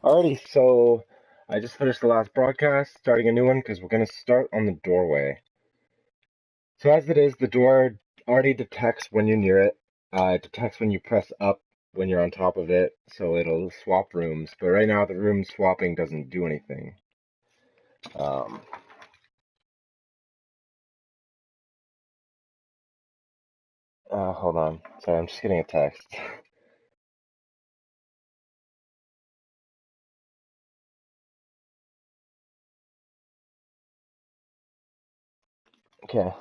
Alrighty, so I just finished the last broadcast, starting a new one because we're going to start on the doorway. So as it is, the door already detects when you're near it. It detects when you press up when you're on top of it, so it'll swap rooms. But right now, the room swapping doesn't do anything. Um, Hold on. Sorry, I'm just getting a text. Okay.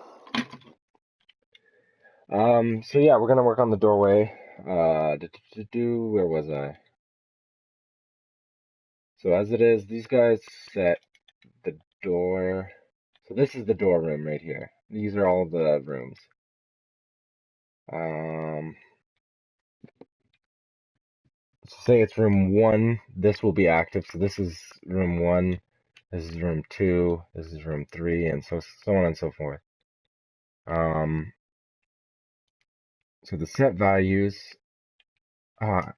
So yeah, we're gonna work on the doorway. Where was I? So as it is, these guys set the door. So this is the door room right here. These are all the rooms. Um, Say it's room one. This will be active. So this is room one. This is room two. This is room three, and so on and so forth. Um, so the set values. Uh,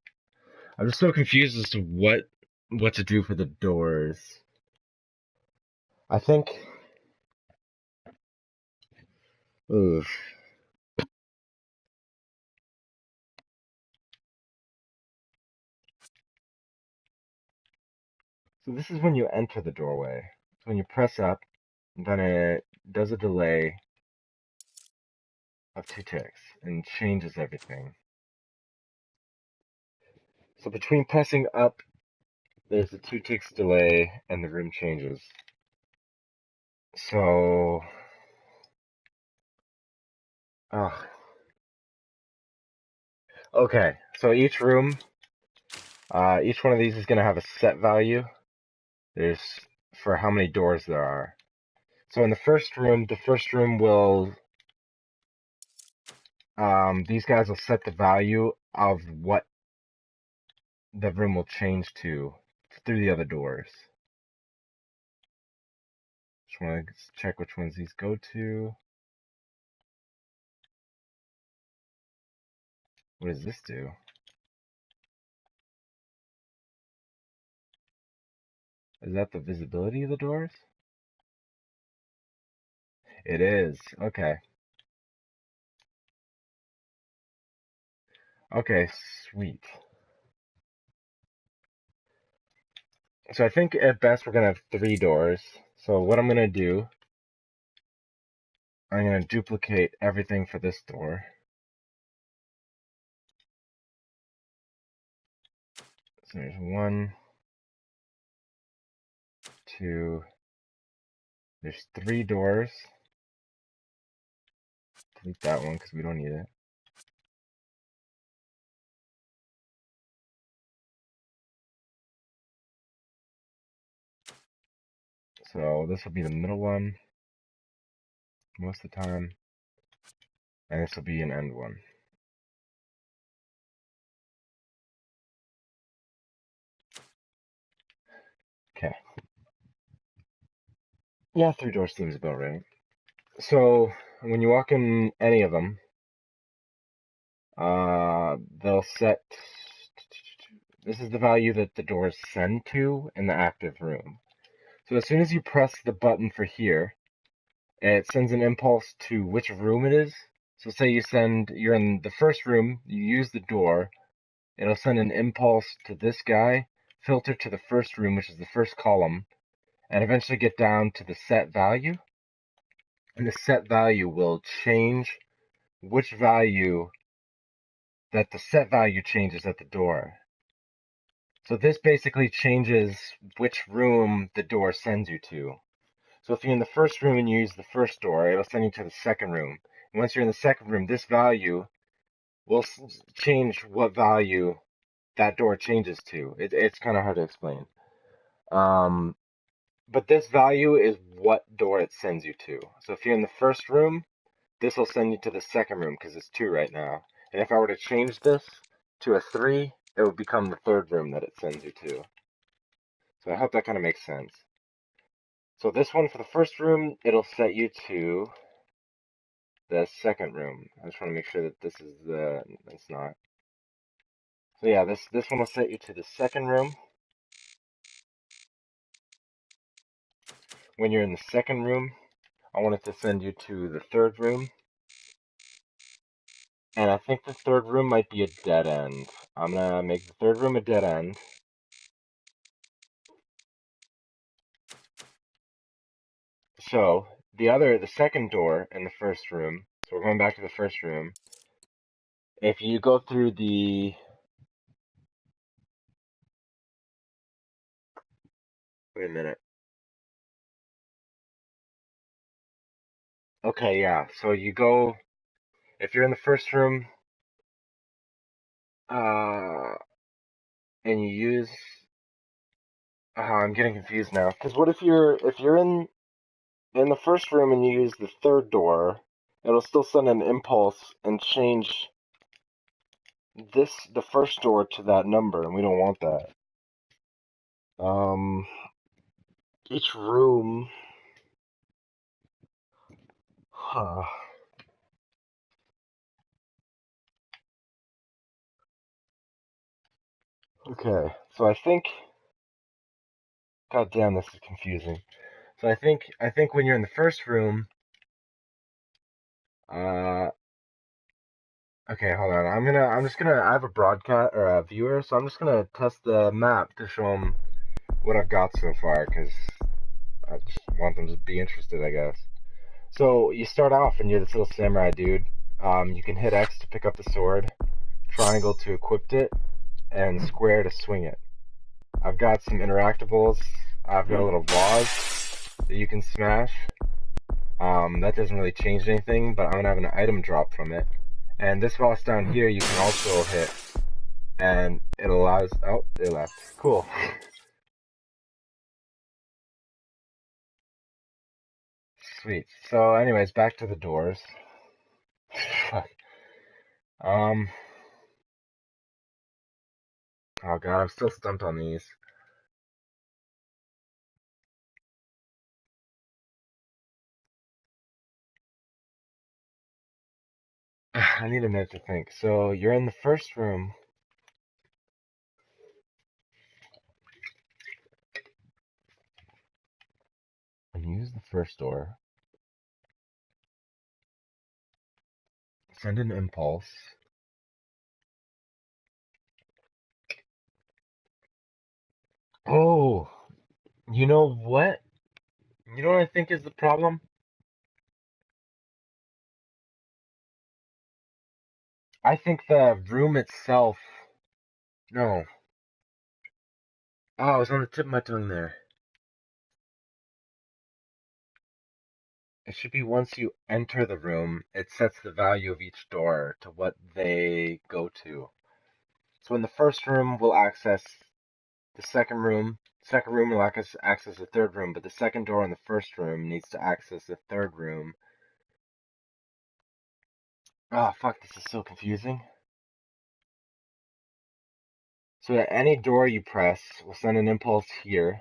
I'm just so confused as to what to do for the doors. I think. Oof. So this is when you enter the doorway. So when you press up, then it does a delay of 2 ticks and changes everything. So between pressing up, there's a 2 ticks delay and the room changes. So, oh, okay. So each one of these is going to have a set value. There's for how many doors there are. So in the first room will, these guys will set the value of what the room will change to through the other doors. Just want to check which ones these go to. What does this do? Is that the visibility of the doors? It is. Okay. Okay, sweet. So I think at best we're gonna have 3 doors. So what I'm gonna do, I'm gonna duplicate everything for this door. So there's 1, 2, there's 3 doors. Delete that one because we don't need it. So this will be the middle one most of the time, and this will be an end one. Okay. Yeah, 3 doors seems about right. So when you walk in any of them, they'll set. This is the value that the doors send to in the active room. So as soon as you press the button for here, it sends an impulse to which room it is. So say you're in the first room, you use the door, it'll send an impulse to this guy, filter to the first room, which is the first column, and eventually get down to the set value. And the set value will change which value that the set value changes at the door. So this basically changes which room the door sends you to. So if you're in the first room and you use the first door, it'll send you to the second room. And once you're in the second room, this value will change what value that door changes to. It's kind of hard to explain. Um, but this value is what door it sends you to. So if you're in the first room, this will send you to the second room because it's 2 right now. And if I were to change this to a 3, it would become the third room that it sends you to. So I hope that kind of makes sense. So this one for the first room, it'll set you to the second room. I just want to make sure that this is it's not. So yeah, this one will set you to the second room. when you're in the second room, I want it to send you to the third room. And I think the third room might be a dead end. I'm gonna make the third room a dead end. So, the second door in the first room, so we're going back to the first room. If you go through the... Wait a minute. Okay, yeah, so you go... If you're in the first room, and you use... I'm getting confused now. Because what if you're in the first room and you use the third door, it'll still send an impulse and change the first door to that number, and we don't want that. Each room... Huh. Okay, so I think... God damn, this is confusing. So I think when you're in the first room, uh, okay, hold on. I have a broadcast or a viewer, so I'm just gonna test the map to show them what I've got so far, because I just want them to be interested, I guess. So you start off and you're this little samurai dude. You can hit X to pick up the sword, triangle to equip it, and square to swing it. I've got some interactables. I've got a little vase that you can smash. That doesn't really change anything, but I'm gonna have an item drop from it. And this vase down here you can also hit, and it allows... Oh, they left. Cool. Sweet. So anyways, back to the doors. Fuck. Um, oh god, I'm still stumped on these. I need a minute to think. So you're in the first room. And use the first door. Send an impulse. Oh, you know what? You know what I think is the problem? I think the room itself... No. Oh, I was on the tip of my tongue there. It should be once you enter the room, it sets the value of each door to what they go to. So in the first room, we'll access the second room. Second room will access the third room, but the second door in the first room needs to access the third room. Ah, fuck, this is so confusing. So at any door you press will send an impulse here,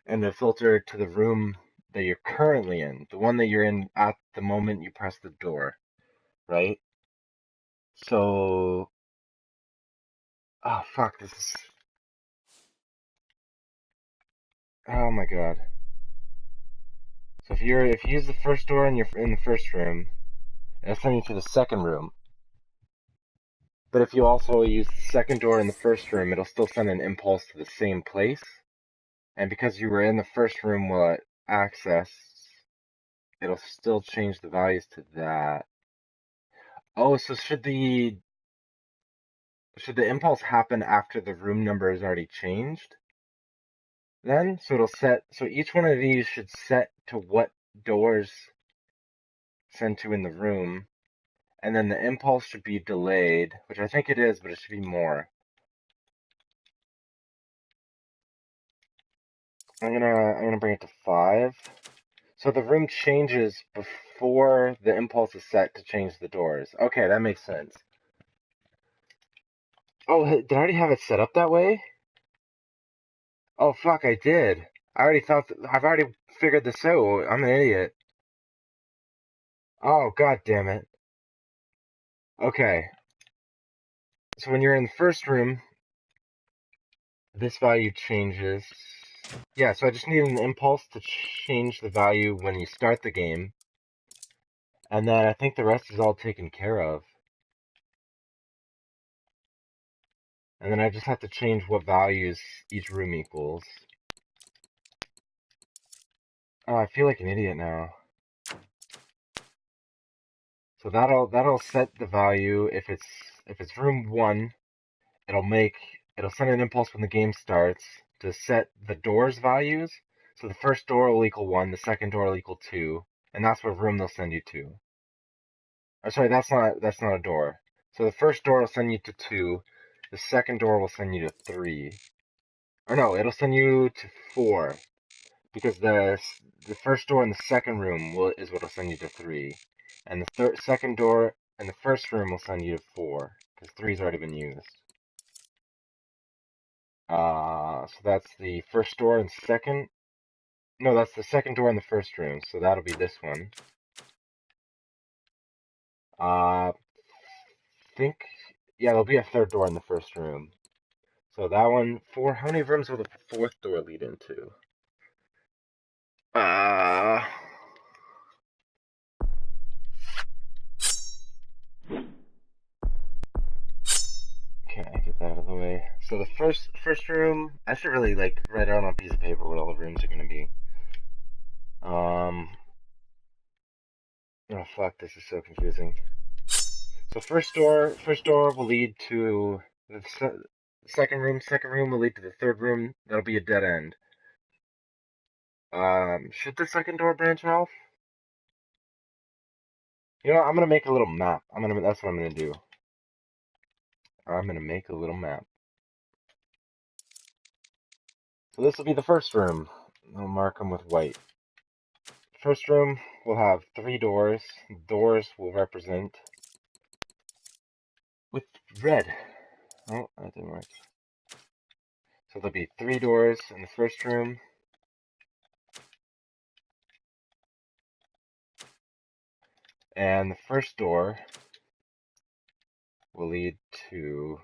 and then filter to the room that you're currently in, the one that you're in at the moment you press the door, right? So, oh fuck, this is... Oh my god. So if you use the first door and you're in the first room, it'll send you to the second room. But if you also use the second door in the first room, it'll still send an impulse to the same place. And because you were in the first room while it accessed, it'll still change the values to that. Oh, so should the impulse happen after the room number is already changed? Then? So each one of these should set to what doors send to in the room. And then the impulse should be delayed, which I think it is, but it should be more. I'm gonna bring it to 5. So the room changes before the impulse is set to change the doors. Okay, that makes sense. Oh, did I already have it set up that way? Oh fuck, I did. I've already figured this out. I'm an idiot. Oh god damn it. Okay. So when you're in the first room, this value changes. Yeah, so I just need an impulse to change the value when you start the game. And then I think the rest is all taken care of. And then I just have to change what values each room equals. Oh, I feel like an idiot now. So that'll set the value if it's room 1, it'll send an impulse when the game starts to set the doors values. So the first door will equal 1, the second door will equal 2, and that's what room they'll send you to. Oh, sorry, that's not a door. So the first door will send you to 2, the second door will send you to 3. Or no, it'll send you to 4 because the first door in the second room is what'll send you to 3, and the second door in the first room will send you to 4 because 3's already been used. So that's the first door and second. No, that's the second door in the first room, so that'll be this one. Uh, think, yeah, there'll be a third door in the first room. So that one, how many rooms will the fourth door lead into? Uh, okay, get that out of the way. So the first room, I should really like write out on a piece of paper what all the rooms are gonna be. Oh fuck, this is so confusing. So first door will lead to the second room. Second room will lead to the third room. That'll be a dead end. Should the second door branch off? You know what, I'm gonna make a little map. That's what I'm gonna do. I'm gonna make a little map. So this will be the first room. I'll mark them with white. First room will have 3 doors. Doors will represent with red. Oh, that didn't work. So there'll be 3 doors in the first room. And the first door will lead to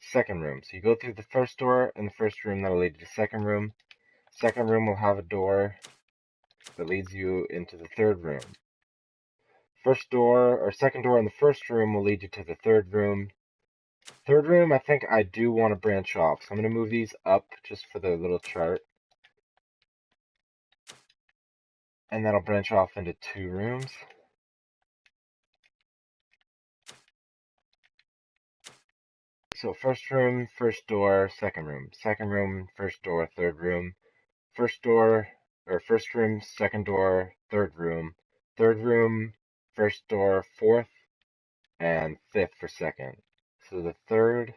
second room. So you go through the first door in the first room, that'll lead to the second room. Second room will have a door that leads you into the third room. First door or second door in the first room will lead you to the third room. Third room, I think I do want to branch off, so I'm going to move these up just for the little chart. And that'll branch off into 2 rooms. So first room, first door, second room. Second room, first door, third room. First door, or first room, second door, third room. Third room, first door, fourth, and fifth for second. So the third,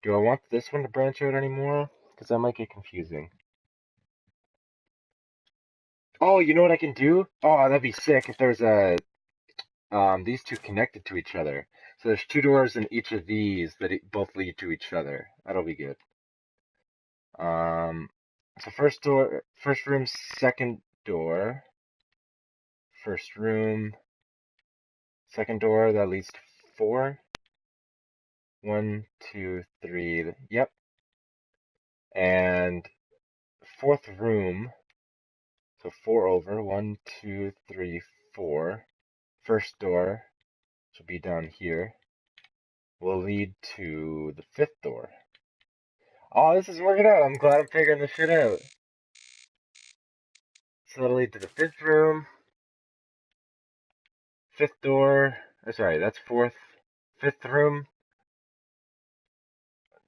do I want this one to branch out anymore? Because that might get confusing. Oh, you know what I can do? Oh, that'd be sick if there's these two connected to each other. So there's 2 doors in each of these that both lead to each other. That'll be good. So first room, second door, first room, second door that leads to 4. 1, 2, 3. Yep. And fourth room, so 4 over. 1, 2, 3, 4. First door, which will be down here, will lead to the fifth door. Oh, this is working out. I'm glad I'm figuring this shit out. So that'll lead to the fifth room, fifth door. Oh, sorry, that's fourth. Fifth room.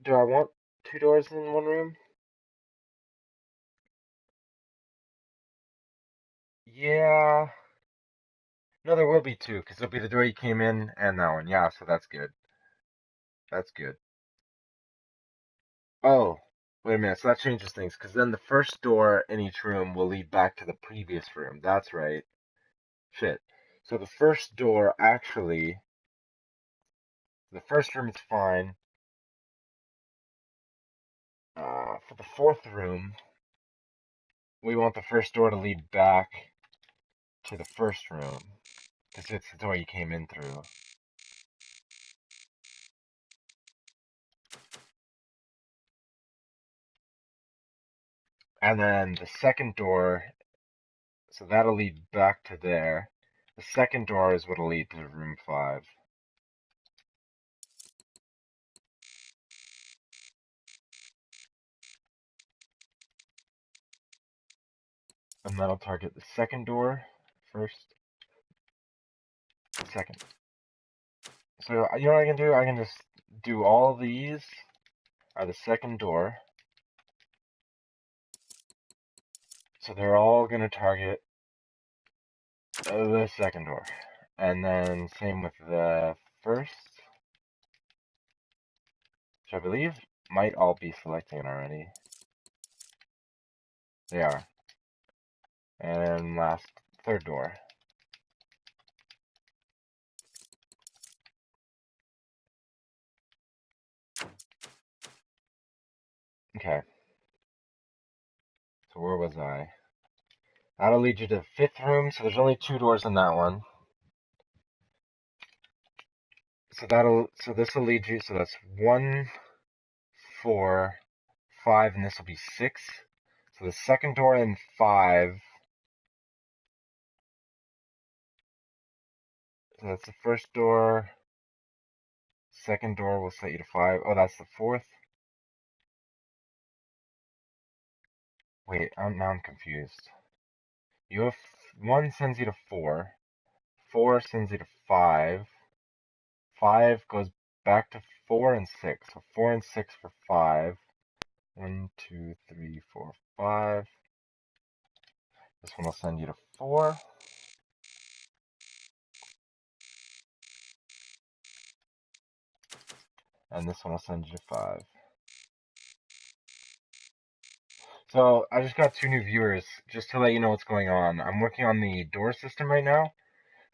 Do I want 2 doors in one room? Yeah. No, there will be 2, because there'll be the door you came in and that one. Yeah, so that's good. That's good. Oh, wait a minute. So that changes things, because then the first door in each room will lead back to the previous room. That's right. Shit. So the first door, actually, the first room is fine. For the fourth room, we want the first door to lead back to the first room, because it's the door you came in through. And then the second door, so that'll lead back to there. The second door is what'll lead to room 5. And that'll target the second door first. Second. So you know what I can do? I can just do all of these are the second door. So they're all going to target the second door. And then same with the first, which I believe might all be selecting already. They are. And last, third door. Okay. So where was I? That'll lead you to the 5th room, so there's only 2 doors in that one. So this will lead you, so that's 1, 4, 5, and this will be 6. So the second door in 5, so that's the first door. Second door will set you to 5. Oh, that's the 4th. Wait, now I'm confused. You have 1 sends you to 4. 4 sends you to 5. 5 goes back to 4 and 6. So 4 and 6 for 5. 1, 2, 3, 4, 5. This one will send you to 4. And this one will send you to 5. So I just got 2 new viewers, just to let you know what's going on. I'm working on the door system right now.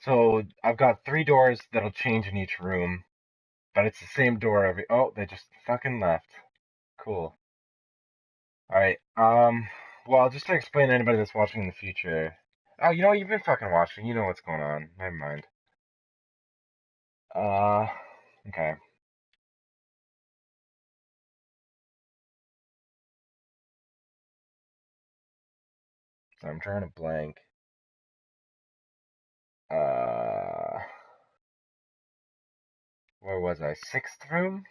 So I've got 3 doors that'll change in each room, but it's the same door every. Oh, they just fucking left. Cool. All right. Well, just to explain to anybody that's watching in the future. Oh, you know what? You've been fucking watching. You know what's going on. Never mind. Uh, okay. So I'm trying to blank. Uh, where was I? 6th room?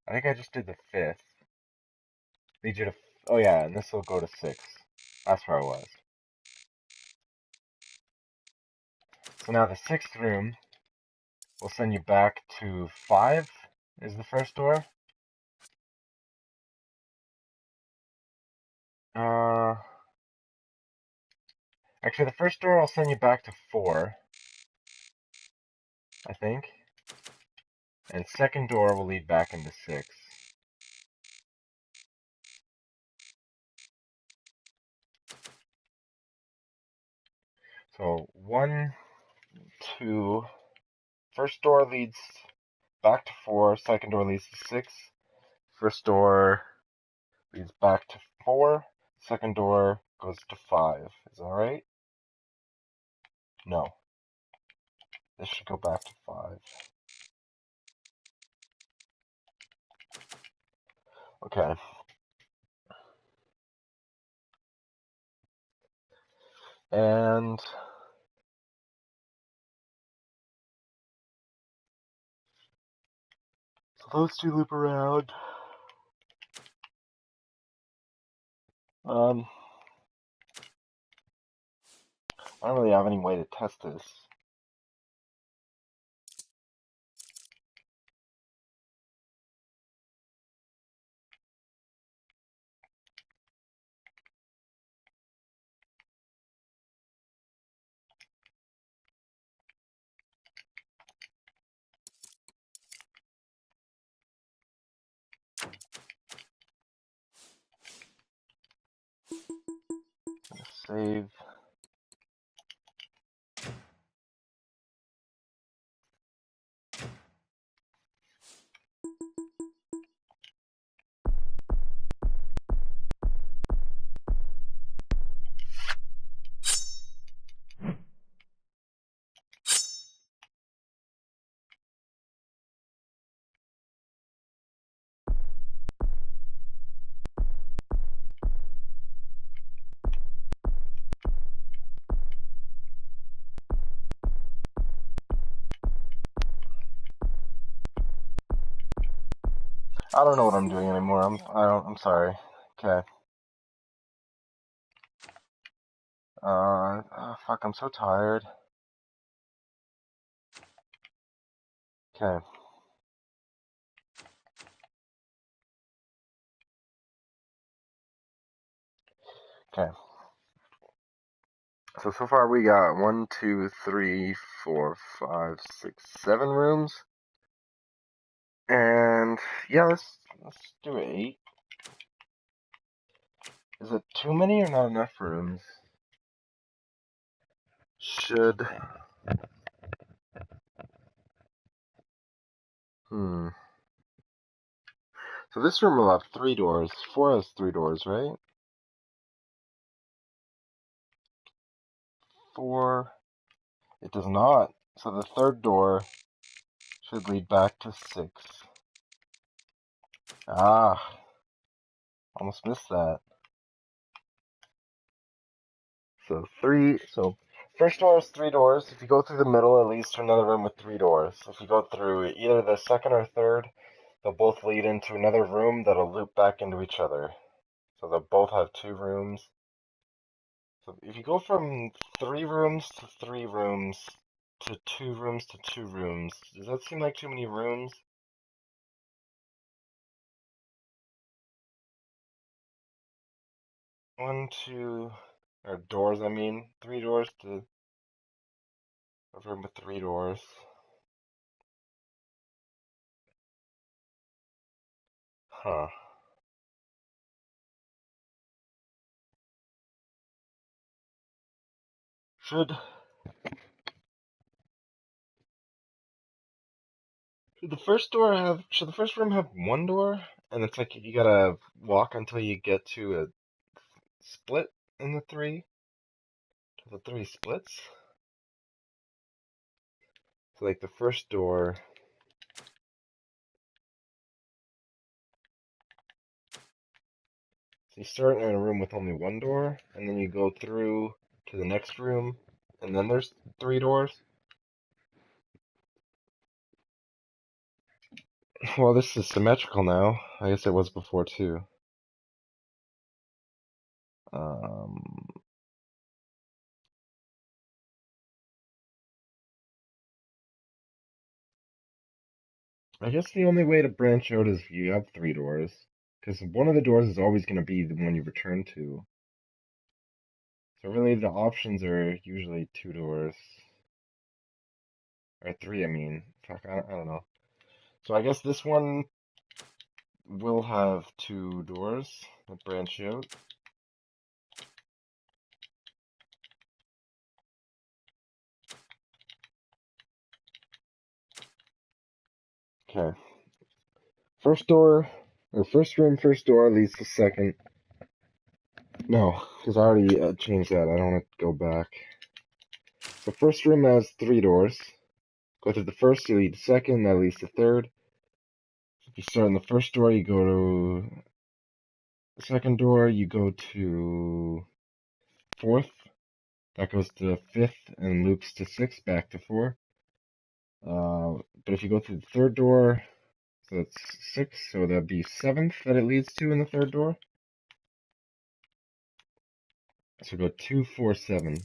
I think I just did the 5th. Lead you to. Oh yeah, and this will go to 6. That's where I was. So now the 6th room will send you back to 5. Is the first door. Uh, actually, the first door will send you back to 4. I think. And second door will lead back into 6. So 1, 2. First door leads back to 4. Second door leads to 6. First door leads back to 4. Second door goes to 5. Is that right? No. This should go back to 5. Okay. And so those 2 loop around. I don't really have any way to test this. Save. I don't know what I'm doing anymore. I'm sorry. Okay. Fuck, I'm so tired. Okay. Okay. So far we got 1, 2, 3, 4, 5, 6, 7 rooms. And yeah, let's do 8. Is it too many or not enough rooms? Should hmm. So this room will have 3 doors. 4 has 3 doors, right? 4. It does not. So the third door should lead back to 6. Ah, almost missed that. So 3. So first door is 3 doors. If you go through the middle, it leads to another room with 3 doors. If you go through either the second or third, they'll both lead into another room that'll loop back into each other. So they'll both have 2 rooms. So if you go from 3 rooms to 3 rooms to 2 rooms to 2 rooms, does that seem like too many rooms? 1, 2, or doors, I mean. 3 doors to a room with 3 doors. Huh. Should should the first room have 1 door? And it's like you gotta walk until you get to a split in the 3? Till the 3 splits? So like the first door, so you start in a room with only 1 door, and then you go through to the next room, and then there's 3 doors? Well, this is symmetrical now. I guess it was before too. Um, I guess the only way to branch out is if you have 3 doors, because one of the doors is always going to be the one you return to. So really, the options are usually 2 doors. Or 3, I mean. Fuck, I don't know. So I guess this one will have 2 doors that branch out. Okay. First door, or first room, first door leads to second. No, because I already changed that. I don't want to go back. So first room has 3 doors. Go through the first, you lead to second, that leads to third. If you start in the first door, you go to the second door, you go to fourth. That goes to fifth and loops to sixth, back to four. But if you go through the third door, so that's 6, so that'd be 7th that it leads to in the third door. So go 2, 4, 7.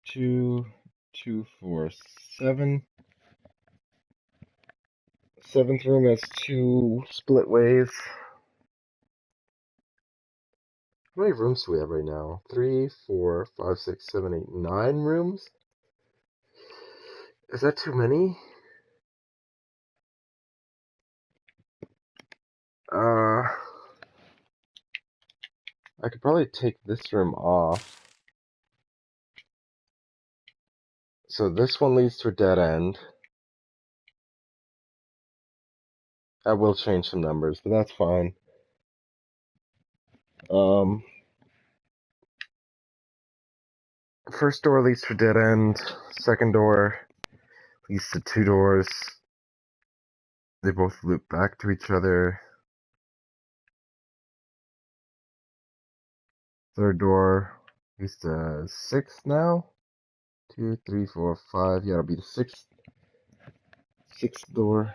2, 2, 4, 7. 7th room has 2 split ways. How many rooms do we have right now? 3, 4, 5, 6, 7, 8, 9 rooms? Is that too many? I could probably take this room off. So this one leads to a dead end. I will change some numbers, but that's fine. Um, First door leads to a dead end. Second door leads to 2 doors. They both loop back to each other. Third door It's the sixth now. 2, 3, 4, 5. Yeah, it'll be the sixth door.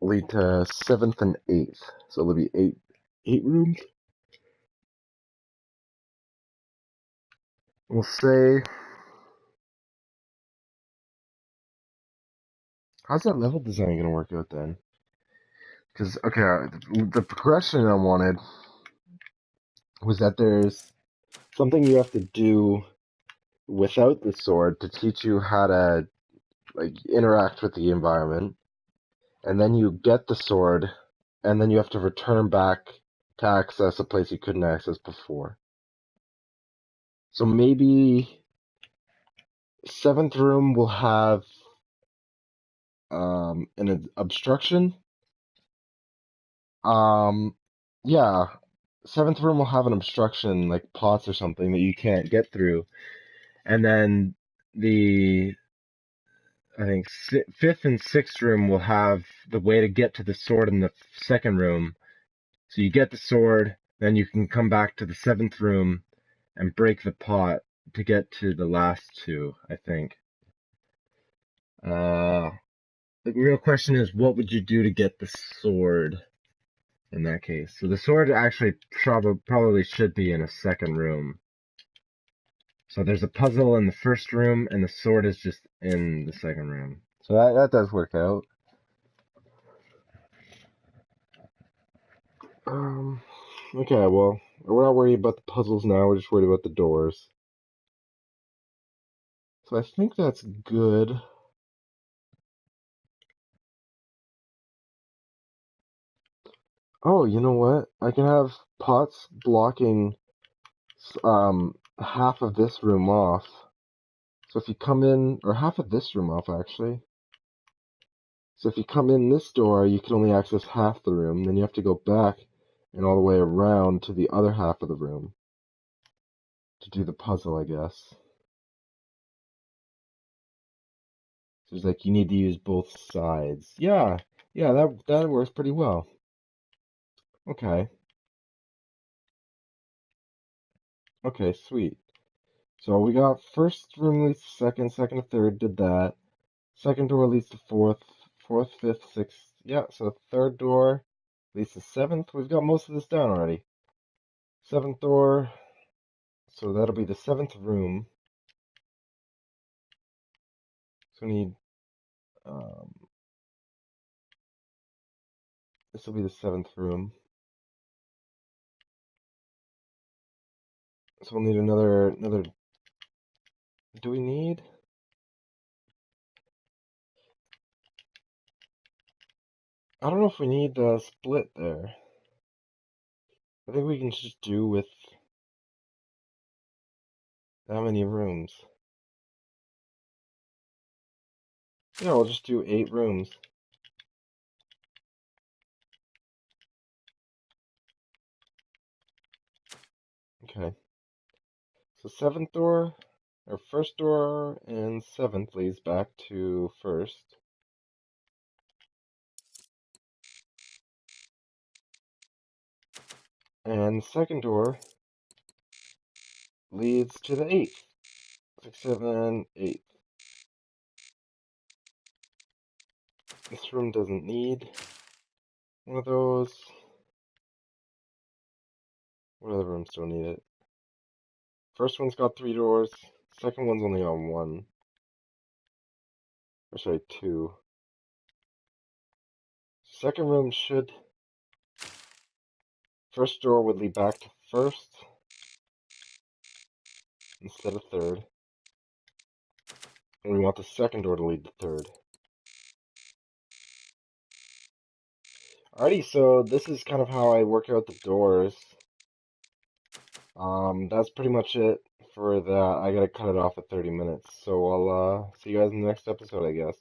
Lead to seventh and eighth. So there'll be eight rooms. We'll say, how's that level design gonna work out then? Because okay, the progression I wanted was that there's something you have to do without the sword to teach you how to like interact with the environment, and then you get the sword, and then you have to return back to access a place you couldn't access before. So maybe seventh room will have an obstruction. Um, yeah, seventh room will have an obstruction like pots or something that you can't get through, and then the I think fifth and sixth room will have the way to get to the sword in the second room. So you get the sword, then you can come back to the seventh room and break the pot to get to the last two, I think. The real question is, what would you do to get the sword in that case? So the sword actually probably should be in a second room. So there's a puzzle in the first room, and the sword is just in the second room. So that does work out. Um, okay, well, we're not worried about the puzzles now, we're just worried about the doors. So I think that's good. Oh, you know what? I can have pots blocking half of this room off. So if you come in, or half of this room off actually. So if you come in this door, you can only access half the room, then you have to go back and all the way around to the other half of the room to do the puzzle, I guess. So it's like you need to use both sides. Yeah, that works pretty well. Okay. Okay, sweet. So we got first room leads to second, second to third, did that. Second door leads to fourth, fourth, fifth, sixth. Yeah, so third door leads to seventh. We've got most of this down already. Seventh door, so that'll be the seventh room. So we need, this will be the seventh room. So we'll need another, do we need? I don't know if we need a split there. I think we can just do with that many rooms. Yeah, we'll just do 8 rooms. Okay. So seventh door, or first door and seventh leads back to first. And the second door leads to the eighth. 6, 7, 8. This room doesn't need one of those. What other rooms don't need it? First one's got 3 doors. Second one's only on 1. Or sorry, 2. Second room should... First door would lead back to first instead of third. And we want the second door to lead to third. Alrighty, so this is kind of how I work out the doors. That's pretty much it for that. I gotta cut it off at 30 minutes. So I'll see you guys in the next episode, I guess.